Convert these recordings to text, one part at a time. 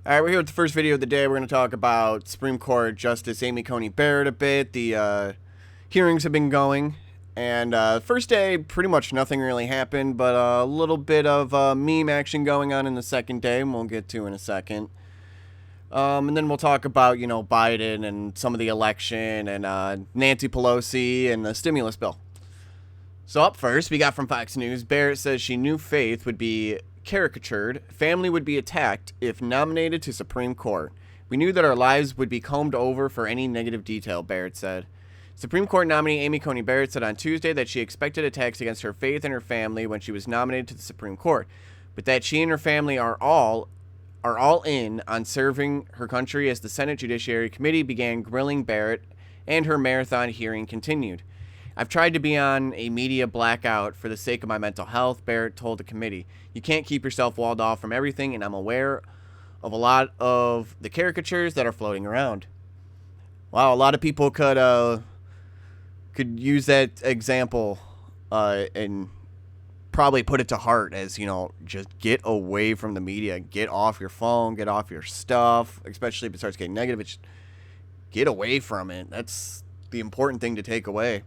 All right, we're here with the first video of the day. We're going to talk about Supreme Court Justice Amy Coney Barrett a bit. The hearings have been going, and first day, pretty much nothing really happened, but a little bit of meme action going on in the second day, and we'll get to in a second. And then we'll talk about, Biden and some of the election and Nancy Pelosi and the stimulus bill. So up first, we got from Fox News, Barrett says she knew Faith would be caricatured, family would be attacked if nominated to Supreme Court. We knew that our lives would be combed over for any negative detail, Barrett said. Supreme Court nominee Amy Coney Barrett said on Tuesday that she expected attacks against her faith and her family when she was nominated to the Supreme Court, but that she and her family are all in on serving her country as the Senate Judiciary Committee began grilling Barrett and her marathon hearing continued. I've tried to be on a media blackout for the sake of my mental health, Barrett told the committee. You can't keep yourself walled off from everything, and I'm aware of a lot of the caricatures that are floating around. Wow, a lot of people could use that example and probably put it to heart as, just get away from the media. Get off your phone, get off your stuff, especially if it starts getting negative. Just get away from it. That's the important thing to take away.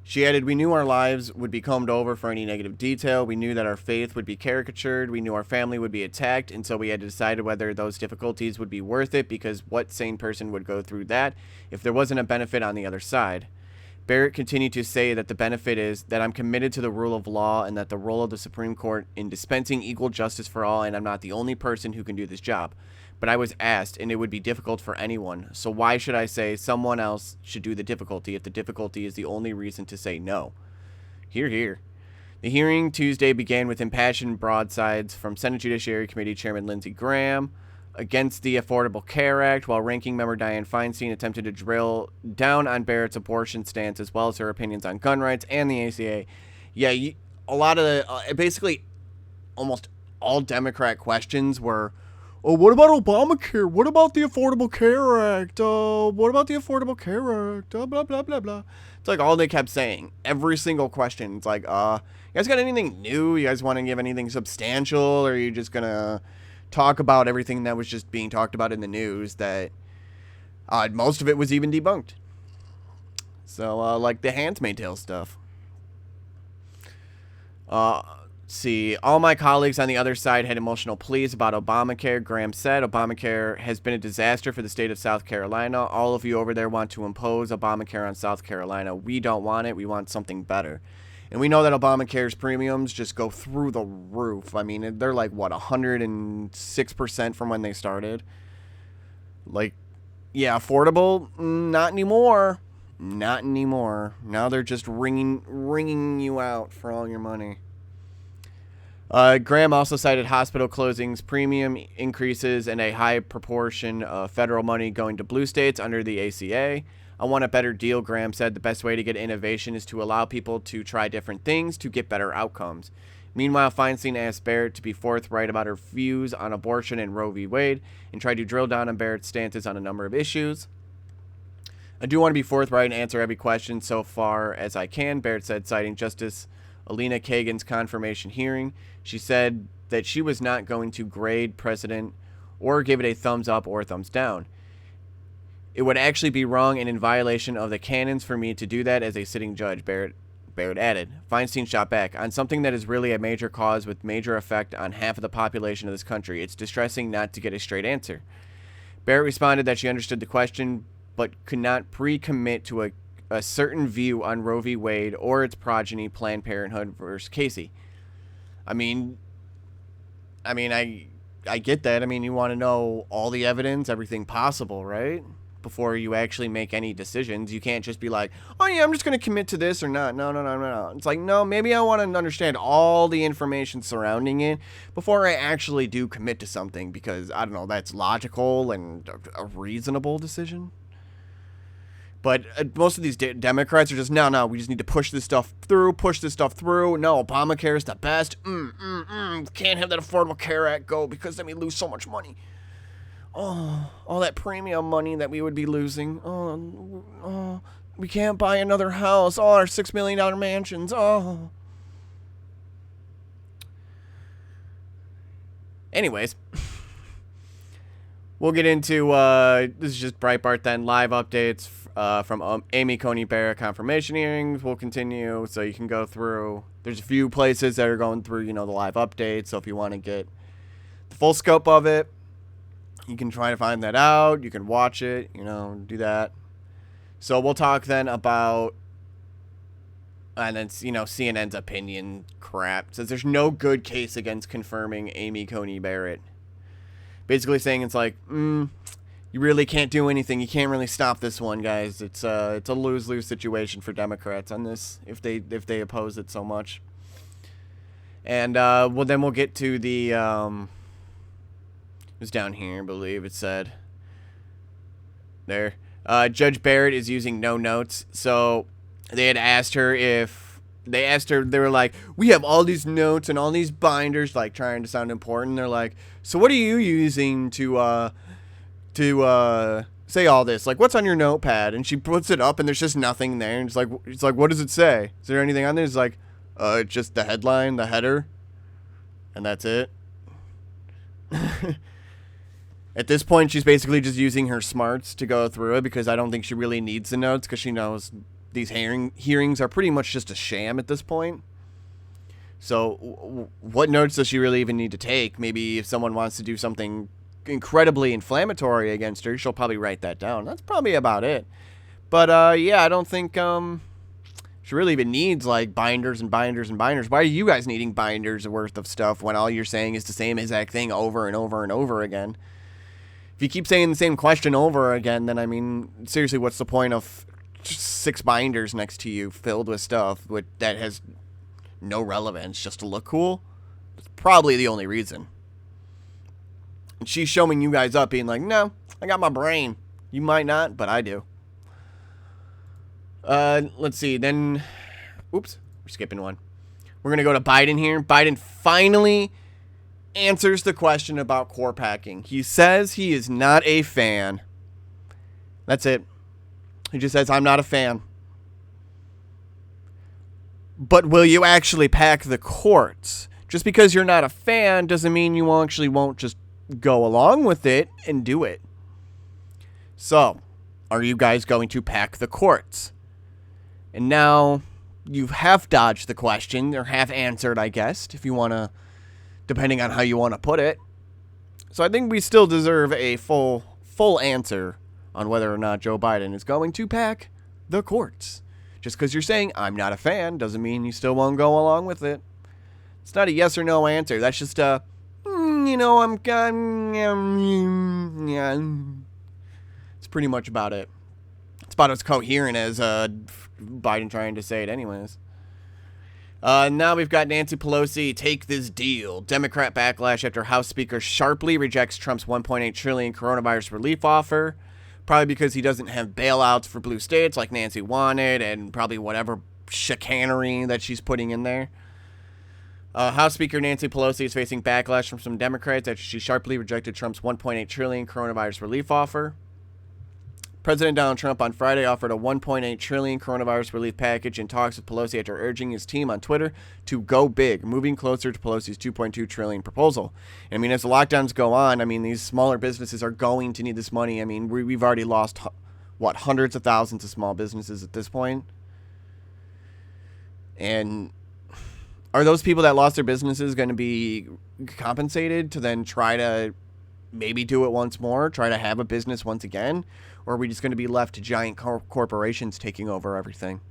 She added, we knew our lives would be combed over for any negative detail. We knew that our faith would be caricatured. We knew our family would be attacked. And so we had to decide whether those difficulties would be worth it, because what sane person would go through that if there wasn't a benefit on the other side? Barrett continued to say that the benefit is that I'm committed to the rule of law and that the role of the Supreme Court in dispensing equal justice for all, and I'm not the only person who can do this job. But I was asked, and it would be difficult for anyone. So why should I say someone else should do the difficulty if the difficulty is the only reason to say no? Hear, hear. The hearing Tuesday began with impassioned broadsides from Senate Judiciary Committee Chairman Lindsey Graham against the Affordable Care Act, while Ranking Member Dianne Feinstein attempted to drill down on Barrett's abortion stance as well as her opinions on gun rights and the ACA. Yeah, a lot of the, basically almost all Democrat questions were, oh, what about Obamacare? What about the Affordable Care Act? What about the Affordable Care Act? Blah, blah, blah, blah. It's like all they kept saying. Every single question. It's like, you guys got anything new? You guys want to give anything substantial? Or are you just going to talk about everything that was just being talked about in the news that most of it was even debunked? So, like the Handmaid's Tale stuff. See, all my colleagues on the other side had emotional pleas about Obamacare. Graham said, Obamacare has been a disaster for the state of South Carolina. All of you over there want to impose Obamacare on South Carolina. We don't want it. We want something better. And we know that Obamacare's premiums just go through the roof. I mean, they're like, 106% from when they started. Like, yeah, affordable? Not anymore. Not anymore. Now they're just wringing you out for all your money. Graham also cited hospital closings, premium increases, and a high proportion of federal money going to blue states under the ACA. I want a better deal, Graham said. The best way to get innovation is to allow people to try different things to get better outcomes. Meanwhile, Feinstein asked Barrett to be forthright about her views on abortion and Roe v. Wade and tried to drill down on Barrett's stances on a number of issues. I do want to be forthright and answer every question so far as I can, Barrett said, citing Justice Alina Kagan's confirmation hearing. She said that she was not going to grade precedent or give it a thumbs up or a thumbs down. It would actually be wrong and in violation of the canons for me to do that as a sitting judge, Barrett added. Feinstein shot back, on something that is really a major cause with major effect on half of the population of this country. It's distressing not to get a straight answer. Barrett responded that she understood the question, but could not pre-commit to a certain view on Roe v. Wade or its progeny, Planned Parenthood versus Casey. I get that. I mean, you want to know all the evidence, everything possible, right? Before you actually make any decisions. You can't just be like, oh yeah, I'm just going to commit to this or not. No. It's like, no, maybe I want to understand all the information surrounding it before I actually do commit to something, because, I don't know, that's logical and a reasonable decision. But most of these Democrats are just, no, we just need to push this stuff through. No, Obamacare is the best. Can't have that Affordable Care Act go because then we lose so much money. Oh, all that premium money that we would be losing. Oh, we can't buy another house. Oh, our $6 million mansions. Oh. Anyways, We'll get into, this is just Breitbart then, live updates from Amy Coney Barrett confirmation hearings. We'll continue, so you can go through. There's a few places that are going through, the live updates, so if you want to get the full scope of it, you can try to find that out. You can watch it, do that. So we'll talk then about, and then, CNN's opinion crap. Says there's no good case against confirming Amy Coney Barrett. Basically saying it's like, you really can't do anything. You can't really stop this one, guys. It's a lose-lose situation for Democrats on this if they oppose it so much. And then we'll get to the it was down here, I believe it said there. Judge Barrett is using no notes. So they had asked her they were like, we have all these notes and all these binders, like trying to sound important. They're like, so what are you using to say all this? Like, what's on your notepad? And she puts it up and there's just nothing there. And it's like, what does it say? Is there anything on there? It's like, it's just the headline, the header, and that's it. At this point, she's basically just using her smarts to go through it because I don't think she really needs the notes because she knows these hearings are pretty much just a sham at this point. So what notes does she really even need to take? Maybe if someone wants to do something incredibly inflammatory against her, she'll probably write that down. That's probably about it. But yeah, I don't think she really even needs like binders and binders and binders. Why are you guys needing binders worth of stuff when all you're saying is the same exact thing over and over and over again? If you keep saying the same question over again, then I mean, seriously, what's the point of 6 binders next to you filled with stuff that has no relevance just to look cool? That's probably the only reason. And she's showing you guys up being like, no, I got my brain. You might not, but I do. Let's see. Then, oops, we're skipping one. We're going to go to Biden here. Biden finally answers the question about core packing. He says he is not a fan. That's it. He just says, I'm not a fan. But will you actually pack the courts? Just because you're not a fan doesn't mean you actually won't just go along with it and do it. So, are you guys going to pack the courts? And now you have dodged the question, or half answered, I guess, if you want to, depending on how you want to put it. So I think we still deserve a full answer on whether or not Joe Biden is going to pack the courts. Just because you're saying, I'm not a fan, doesn't mean you still won't go along with it. It's not a yes or no answer. That's just a, it's pretty much about it. It's about as coherent as Biden trying to say it anyways. Now we've got Nancy Pelosi, take this deal. Democrat backlash after House Speaker sharply rejects Trump's $1.8 trillion coronavirus relief offer. Probably because he doesn't have bailouts for blue states like Nancy wanted, and probably whatever chicanery that she's putting in there. House Speaker Nancy Pelosi is facing backlash from some Democrats after she sharply rejected Trump's $1.8 trillion coronavirus relief offer. President Donald Trump on Friday offered a $1.8 trillion coronavirus relief package in talks with Pelosi after urging his team on Twitter to go big, moving closer to Pelosi's $2.2 trillion proposal. I mean, as the lockdowns go on, I mean, these smaller businesses are going to need this money. I mean, we've already lost, hundreds of thousands of small businesses at this point. And are those people that lost their businesses going to be compensated to then try to maybe do it once more, try to have a business once again? Or are we just going to be left to giant corporations taking over everything?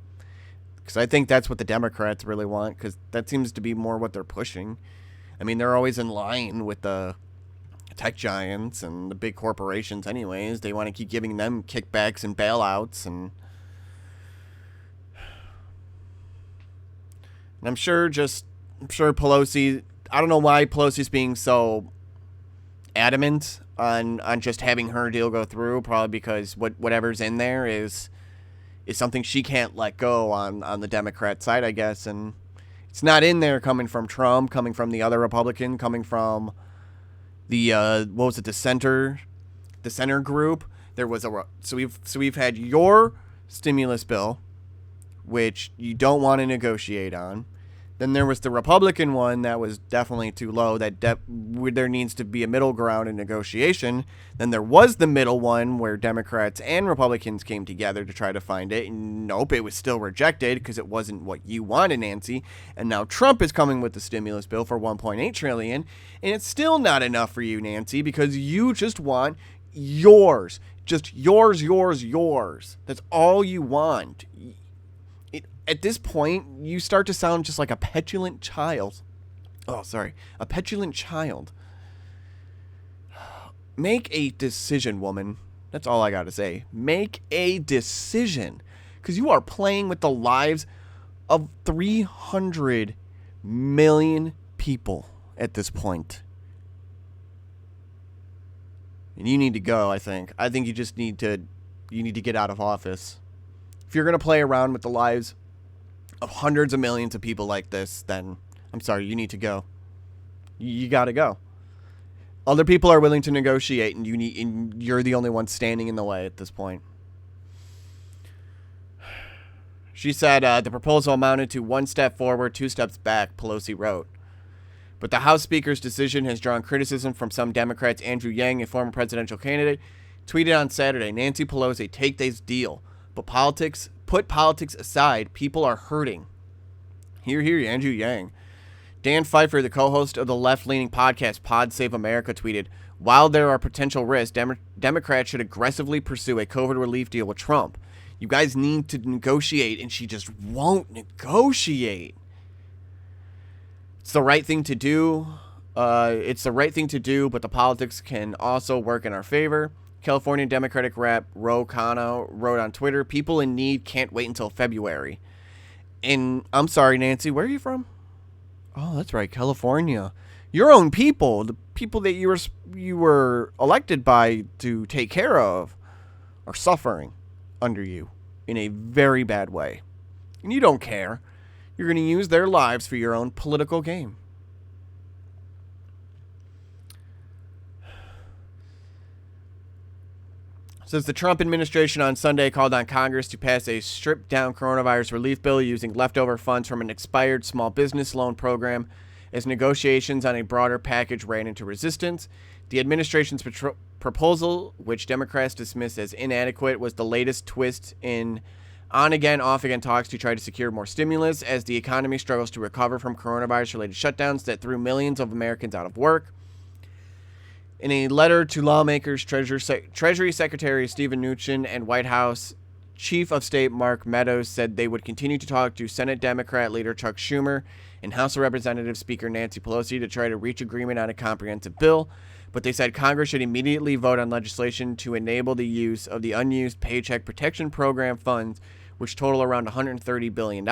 Because I think that's what the Democrats really want, because that seems to be more what they're pushing. I mean, they're always in line with the tech giants and the big corporations anyways. They want to keep giving them kickbacks and bailouts. And I'm sure Pelosi, I don't know why Pelosi's being so adamant on just having her deal go through, probably because whatever's in there is something she can't let go on the Democrat side, I guess. And it's not in there coming from Trump, coming from the other Republican, coming from the the center group. There was so we've had your stimulus bill, which you don't want to negotiate on. Then there was the Republican one that was definitely too low, that there needs to be a middle ground in negotiation. Then there was the middle one where Democrats and Republicans came together to try to find it. And nope, it was still rejected because it wasn't what you wanted, Nancy. And now Trump is coming with the stimulus bill for $1.8 trillion. And it's still not enough for you, Nancy, because you just want yours. Just yours. That's all you want. At this point, you start to sound just like a petulant child. Oh, sorry. A petulant child. Make a decision, woman. That's all I got to say. Make a decision. Because you are playing with the lives of 300 million people at this point. And you need to go, I think. I think you just need to get out of office. If you're going to play around with the lives of hundreds of millions of people like this, then I'm sorry, you need to go. You got to go. Other people are willing to negotiate, and you're the only one standing in the way at this point. She said the proposal amounted to one step forward, two steps back, Pelosi wrote. But the House Speaker's decision has drawn criticism from some Democrats. Andrew Yang, a former presidential candidate, tweeted on Saturday, Nancy Pelosi, take this deal. But put politics aside, people are hurting. Hear, Andrew Yang. Dan Pfeiffer, the co-host of the left-leaning podcast Pod Save America, tweeted, while there are potential risks, Democrats should aggressively pursue a COVID relief deal with Trump. You guys need to negotiate, and she just won't negotiate. It's the right thing to do. But the politics can also work in our favor. California Democratic Rep Ro Khanna wrote on Twitter, people in need can't wait until February. And I'm sorry, Nancy, where are you from? Oh, that's right, California. Your own people, the people that you were elected by to take care of, are suffering under you in a very bad way. And you don't care. You're going to use their lives for your own political game. Says the Trump administration on Sunday called on Congress to pass a stripped-down coronavirus relief bill using leftover funds from an expired small business loan program as negotiations on a broader package ran into resistance. The administration's proposal, which Democrats dismissed as inadequate, was the latest twist in on-again, off-again talks to try to secure more stimulus as the economy struggles to recover from coronavirus-related shutdowns that threw millions of Americans out of work. In a letter to lawmakers, Treasury Secretary Steven Mnuchin and White House Chief of State Mark Meadows said they would continue to talk to Senate Democrat leader Chuck Schumer and House of Representatives Speaker Nancy Pelosi to try to reach agreement on a comprehensive bill, but they said Congress should immediately vote on legislation to enable the use of the unused Paycheck Protection Program funds, which total around $130 billion.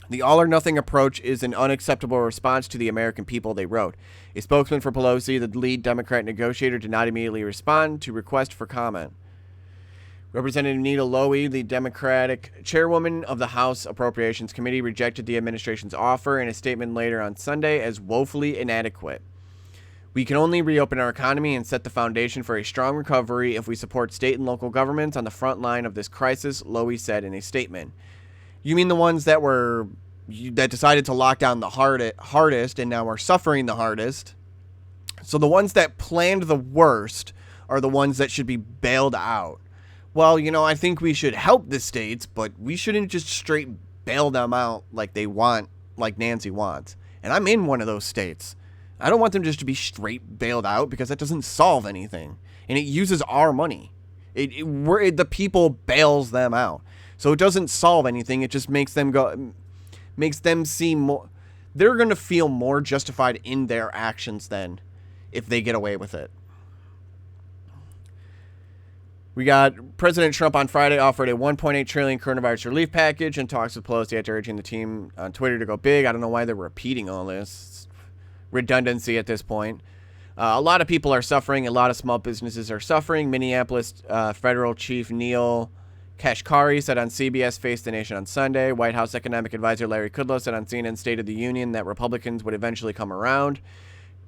The all-or-nothing approach is an unacceptable response to the American people, they wrote. A spokesman for Pelosi, the lead Democrat negotiator, did not immediately respond to request for comment. Representative Nita Lowey, the Democratic chairwoman of the House Appropriations Committee, rejected the administration's offer in a statement later on Sunday as woefully inadequate. We can only reopen our economy and set the foundation for a strong recovery if we support state and local governments on the front line of this crisis, Lowey said in a statement. You mean the ones that decided to lock down the hardest and now are suffering the hardest? So the ones that planned the worst are the ones that should be bailed out. Well, I think we should help the states, but we shouldn't just straight bail them out like they want, like Nancy wants. And I'm in one of those states. I don't want them just to be straight bailed out because that doesn't solve anything. And it uses our money. The people bails them out. So it doesn't solve anything. It just makes them seem more, they're going to feel more justified in their actions then if they get away with it. We got President Trump on Friday offered a $1.8 trillion coronavirus relief package and talks with Pelosi after urging the team on Twitter to go big. I don't know why they're repeating all this. It's redundancy at this point. A lot of people are suffering. A lot of small businesses are suffering. Minneapolis Federal Chief Neil Kashkari said on CBS Face the Nation on Sunday. White House Economic Advisor Larry Kudlow said on CNN State of the Union that Republicans would eventually come around.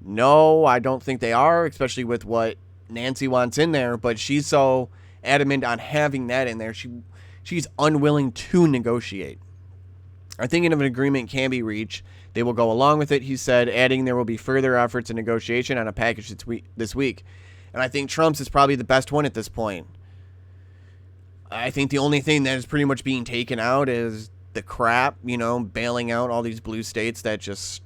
No, I don't think they are, especially with what Nancy wants in there, but she's so adamant on having that in there. She's unwilling to negotiate. I think if an agreement can be reached, they will go along with it, he said, adding there will be further efforts and negotiation on a package this week. And I think Trump's is probably the best one at this point. I think the only thing that is pretty much being taken out is the crap, bailing out all these blue states that just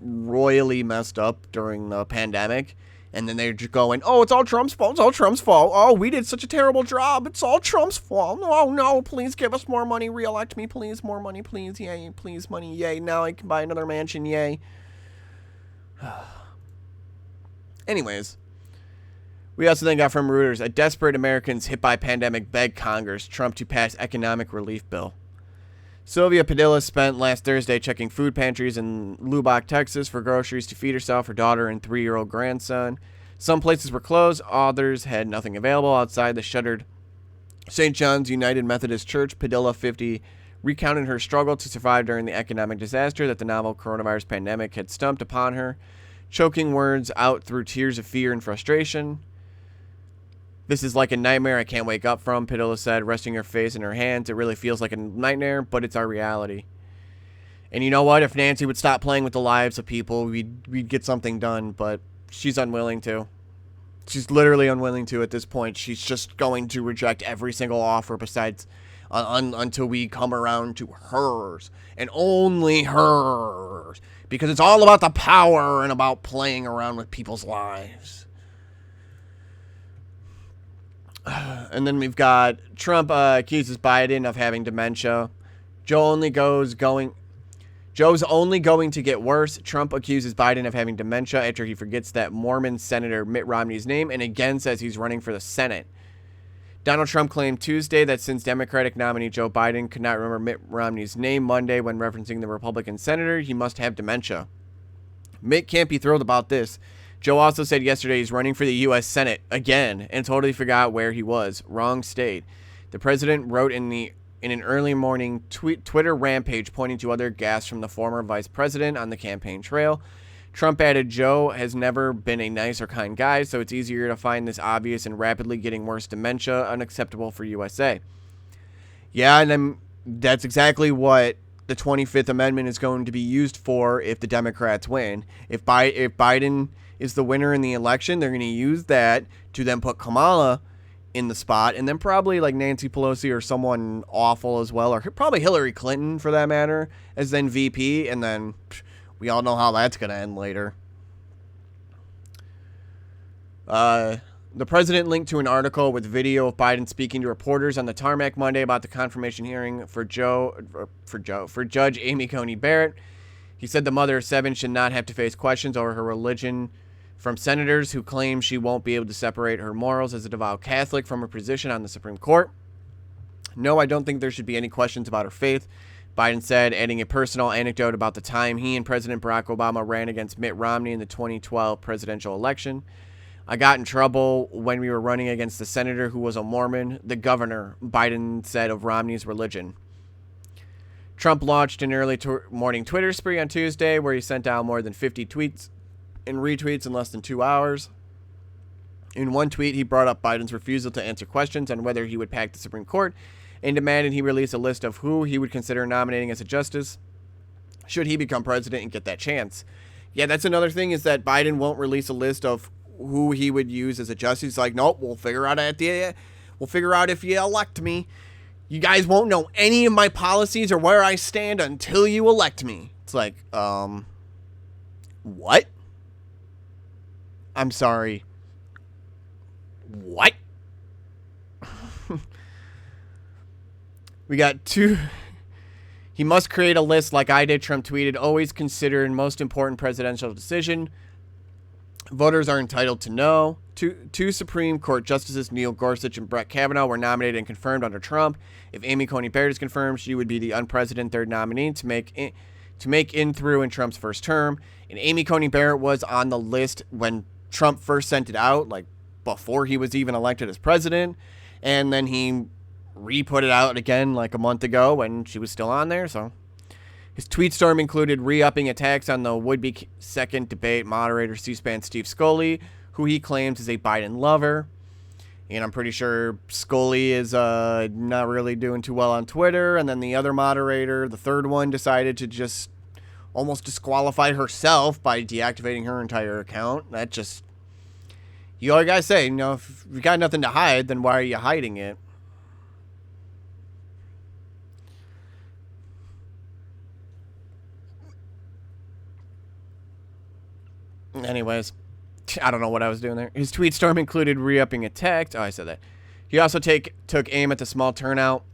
royally messed up during the pandemic. And then they're just going, oh, it's all Trump's fault. It's all Trump's fault. Oh, we did such a terrible job. It's all Trump's fault. Oh, no, please give us more money. Reelect me, please. More money, please. Yay, please, money. Yay, now I can buy another mansion. Yay. Anyways, we also then got from Reuters, a desperate Americans hit by pandemic beg Congress, Trump to pass economic relief bill. Sylvia Padilla spent last Thursday checking food pantries in Lubbock, Texas for groceries to feed herself, her daughter, and 3-year-old grandson. Some places were closed. Others had nothing available outside the shuttered St. John's United Methodist Church. Padilla, 50, recounted her struggle to survive during the economic disaster that the novel coronavirus pandemic had stumped upon her, choking words out through tears of fear and frustration. This is like a nightmare I can't wake up from, Padilla said, resting her face in her hands. It really feels like a nightmare, but it's our reality. And you know what? If Nancy would stop playing with the lives of people, we'd get something done, but she's unwilling to. She's literally unwilling to at this point. She's just going to reject every single offer besides until we come around to hers and only hers, because it's all about the power and about playing around with people's lives. And then we've got Trump accuses Biden of having dementia. Joe's only going to get worse. Trump accuses Biden of having dementia after he forgets that Mormon Senator Mitt Romney's name and again says he's running for the Senate. Donald Trump claimed Tuesday that since Democratic nominee Joe Biden could not remember Mitt Romney's name Monday when referencing the Republican senator, he must have dementia. Mitt can't be thrilled about this. Joe also said yesterday he's running for the U.S. Senate again and totally forgot where he was. Wrong state. The president wrote in an early morning Twitter rampage pointing to other gaffes from the former vice president on the campaign trail. Trump added, Joe has never been a nice or kind guy, so it's easier to find this obvious and rapidly getting worse dementia unacceptable for USA. Yeah, and then that's exactly what the 25th Amendment is going to be used for if the Democrats win. If Biden is the winner in the election, they're going to use that to then put Kamala in the spot, and then probably like Nancy Pelosi or someone awful as well, or probably Hillary Clinton for that matter, as then VP, and then we all know how that's going to end later. The president linked to an article with video of Biden speaking to reporters on the tarmac Monday about the confirmation hearing for Judge Amy Coney Barrett. He said the mother of 7 should not have to face questions over her religion from senators who claim she won't be able to separate her morals as a devout Catholic from her position on the Supreme Court. No, I don't think there should be any questions about her faith, Biden said, adding a personal anecdote about the time he and President Barack Obama ran against Mitt Romney in the 2012 presidential election. I got in trouble when we were running against the senator who was a Mormon, the governor, Biden said of Romney's religion. Trump launched an early morning Twitter spree on Tuesday where he sent out more than 50 tweets and retweets in less than 2 hours. In one tweet, he brought up Biden's refusal to answer questions on whether he would pack the Supreme Court and demanded he release a list of who he would consider nominating as a justice should he become president and get that chance. Yeah, that's another thing, is that Biden won't release a list of who he would use as a justice. He's like, nope, we'll figure out if you elect me. You guys won't know any of my policies or where I stand until you elect me. It's like, what? I'm sorry. What? We got two. He must create a list like I did, Trump tweeted. Always considered most important presidential decision. Voters are entitled to know. Two Supreme Court Justices, Neil Gorsuch and Brett Kavanaugh, were nominated and confirmed under Trump. If Amy Coney Barrett is confirmed, she would be the unprecedented third nominee to make in through in Trump's first term. And Amy Coney Barrett was on the list when Trump first sent it out, like before he was even elected as president. And then he re-put it out again like a month ago when she was still on there. So his tweet storm included re-upping attacks on the would-be second debate moderator C-SPAN Steve Scully, who he claims is a Biden lover. And I'm pretty sure Scully is not really doing too well on Twitter. And then the other moderator, the third one, decided to just almost disqualify herself by deactivating her entire account. That just... You all gotta say, if you got nothing to hide, then why are you hiding it? Anyways, I don't know what I was doing there. His tweet storm included re-upping a text. Oh, I said that. He also took aim at the small turnout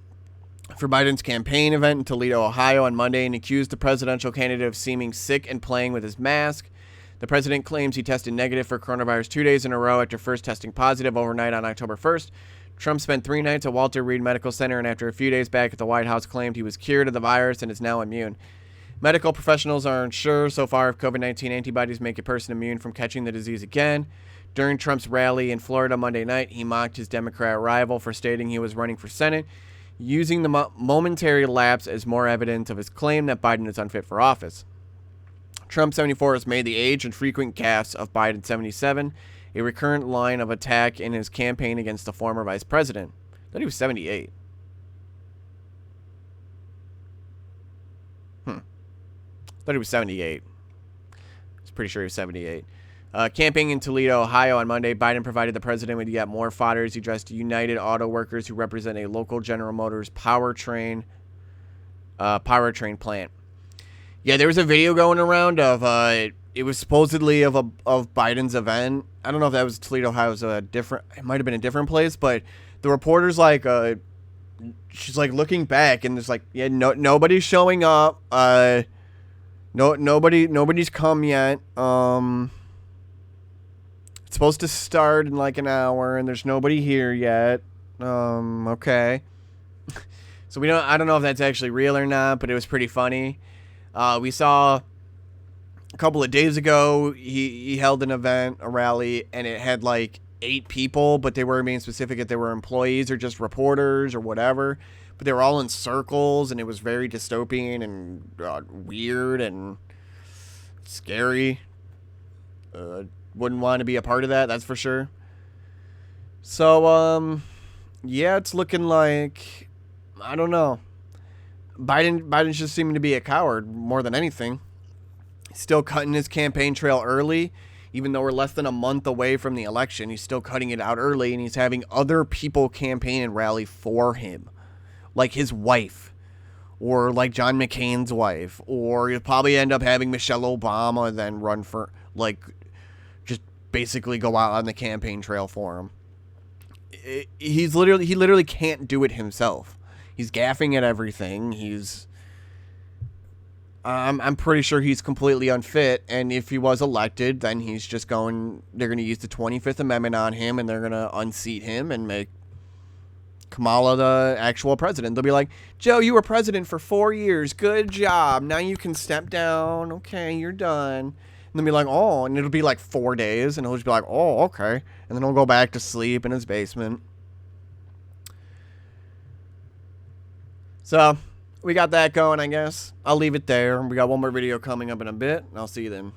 for Biden's campaign event in Toledo, Ohio on Monday and accused the presidential candidate of seeming sick and playing with his mask. The president claims he tested negative for coronavirus 2 days in a row after first testing positive overnight on October 1st. Trump spent 3 nights at Walter Reed Medical Center and after a few days back at the White House claimed he was cured of the virus and is now immune. Medical professionals are unsure so far if COVID-19 antibodies make a person immune from catching the disease again. During Trump's rally in Florida Monday night, he mocked his Democrat rival for stating he was running for Senate, using the momentary lapse as more evidence of his claim that Biden is unfit for office. Trump, 74, has made the age and frequent gaffes of Biden, 77, a recurrent line of attack in his campaign against the former vice president. I thought he was 78. I thought he was 78. I was pretty sure he was 78. Camping in Toledo, Ohio on Monday, Biden provided the president with yet more fodder as he addressed United Auto Workers who represent a local General Motors powertrain plant. Yeah, there was a video going around of it was supposedly of Biden's event. I don't know if that was Toledo, Ohio. It might have been a different place, but the reporter's she's looking back and there's nobody's showing up. Nobody's come yet. It's supposed to start in an hour, and there's nobody here yet. Okay. So I don't know if that's actually real or not, but it was pretty funny. We saw a couple of days ago, he held an event, a rally, and it had 8 people, but they weren't being specific if they were employees or just reporters or whatever. But they were all in circles, and it was very dystopian and weird and scary. Wouldn't want to be a part of that, that's for sure. So, yeah, it's looking like, I don't know. Biden's just seeming to be a coward more than anything. He's still cutting his campaign trail early, even though we're less than a month away from the election. He's still cutting it out early, and he's having other people campaign and rally for him. Like his wife, or John McCain's wife, or you'll probably end up having Michelle Obama then run for, just basically go out on the campaign trail for him. He literally can't do it himself. He's gaffing at everything. I'm pretty sure he's completely unfit, and if he was elected, then they're going to use the 25th Amendment on him, and they're going to unseat him and make Kamala the actual president. They'll be like, Joe, you were president for 4 years. Good job. Now you can step down. Okay, you're done. And they'll be like, oh, and it'll be 4 days, and he'll just be like, oh, okay. And then he'll go back to sleep in his basement. So, we got that going, I guess. I'll leave it there. We got one more video coming up in a bit, and I'll see you then.